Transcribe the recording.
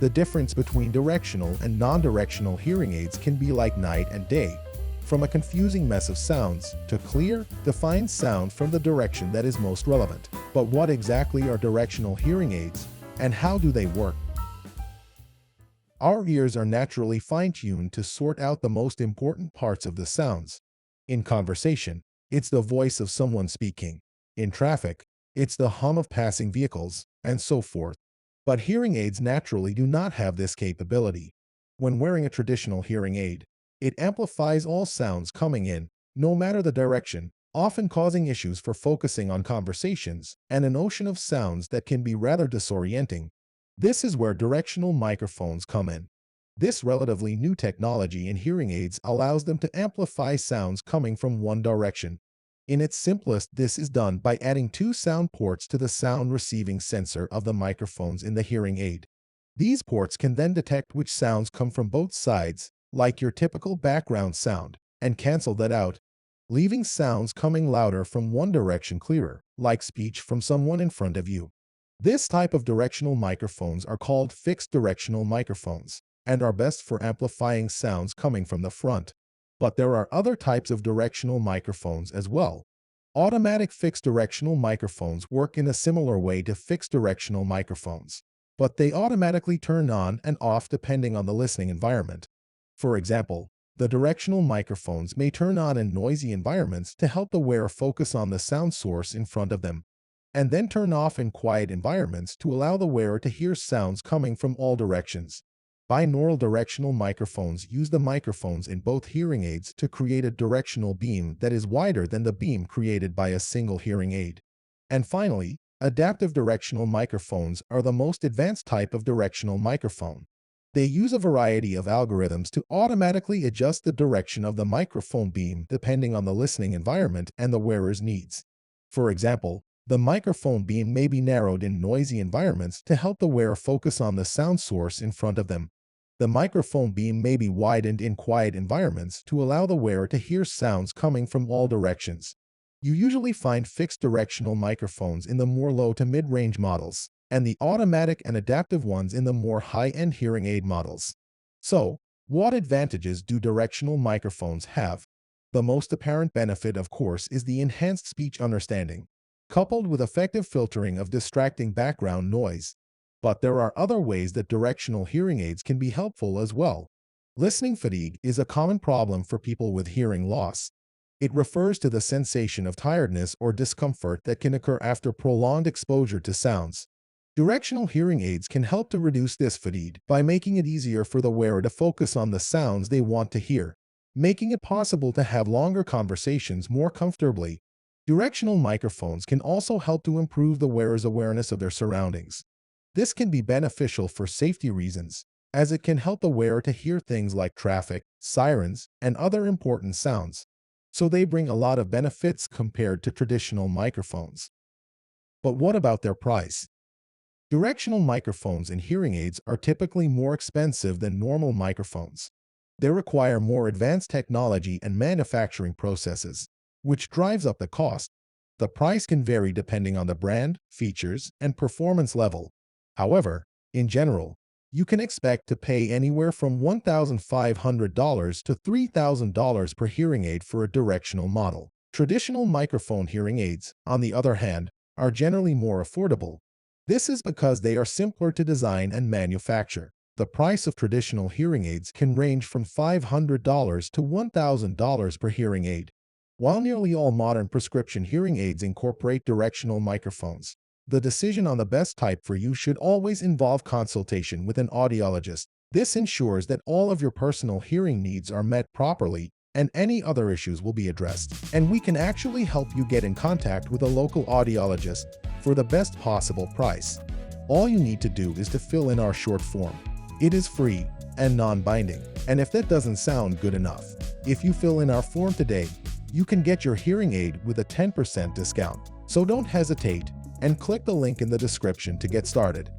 The difference between directional and non-directional hearing aids can be like night and day, from a confusing mess of sounds to clear, defined sound from the direction that is most relevant. But what exactly are directional hearing aids, and how do they work? Our ears are naturally fine-tuned to sort out the most important parts of the sounds. In conversation, it's the voice of someone speaking. In traffic, it's the hum of passing vehicles, and so forth. But hearing aids naturally do not have this capability. When wearing a traditional hearing aid, it amplifies all sounds coming in, no matter the direction, often causing issues for focusing on conversations and an ocean of sounds that can be rather disorienting. This is where directional microphones come in. This relatively new technology in hearing aids allows them to amplify sounds coming from one direction. In its simplest, this is done by adding two sound ports to the sound receiving sensor of the microphones in the hearing aid. These ports can then detect which sounds come from both sides, like your typical background sound, and cancel that out, leaving sounds coming louder from one direction clearer, like speech from someone in front of you. This type of directional microphones are called fixed directional microphones and are best for amplifying sounds coming from the front. But there are other types of directional microphones as well. Automatic fixed directional microphones work in a similar way to fixed directional microphones, but they automatically turn on and off depending on the listening environment. For example, the directional microphones may turn on in noisy environments to help the wearer focus on the sound source in front of them, and then turn off in quiet environments to allow the wearer to hear sounds coming from all directions. Binaural directional microphones use the microphones in both hearing aids to create a directional beam that is wider than the beam created by a single hearing aid. And finally, adaptive directional microphones are the most advanced type of directional microphone. They use a variety of algorithms to automatically adjust the direction of the microphone beam depending on the listening environment and the wearer's needs. For example, the microphone beam may be narrowed in noisy environments to help the wearer focus on the sound source in front of them. The microphone beam may be widened in quiet environments to allow the wearer to hear sounds coming from all directions. You usually find fixed directional microphones in the more low to mid-range models, and the automatic and adaptive ones in the more high-end hearing aid models. So, what advantages do directional microphones have? The most apparent benefit, of course, is the enhanced speech understanding, coupled with effective filtering of distracting background noise. But there are other ways that directional hearing aids can be helpful as well. Listening fatigue is a common problem for people with hearing loss. It refers to the sensation of tiredness or discomfort that can occur after prolonged exposure to sounds. Directional hearing aids can help to reduce this fatigue by making it easier for the wearer to focus on the sounds they want to hear, making it possible to have longer conversations more comfortably. Directional microphones can also help to improve the wearer's awareness of their surroundings. This can be beneficial for safety reasons, as it can help the wearer to hear things like traffic, sirens, and other important sounds. So they bring a lot of benefits compared to traditional microphones. But what about their price? Directional microphones in hearing aids are typically more expensive than normal microphones. They require more advanced technology and manufacturing processes, which drives up the cost. The price can vary depending on the brand, features, and performance level. However, in general, you can expect to pay anywhere from $1,500 to $3,000 per hearing aid for a directional model. Traditional microphone hearing aids, on the other hand, are generally more affordable. This is because they are simpler to design and manufacture. The price of traditional hearing aids can range from $500 to $1,000 per hearing aid. While nearly all modern prescription hearing aids incorporate directional microphones, the decision on the best type for you should always involve consultation with an audiologist. This ensures that all of your personal hearing needs are met properly and any other issues will be addressed. And we can actually help you get in contact with a local audiologist for the best possible price. All you need to do is to fill in our short form. It is free and non-binding. And if that doesn't sound good enough, if you fill in our form today, you can get your hearing aid with a 10% discount. So don't hesitate and click the link in the description to get started.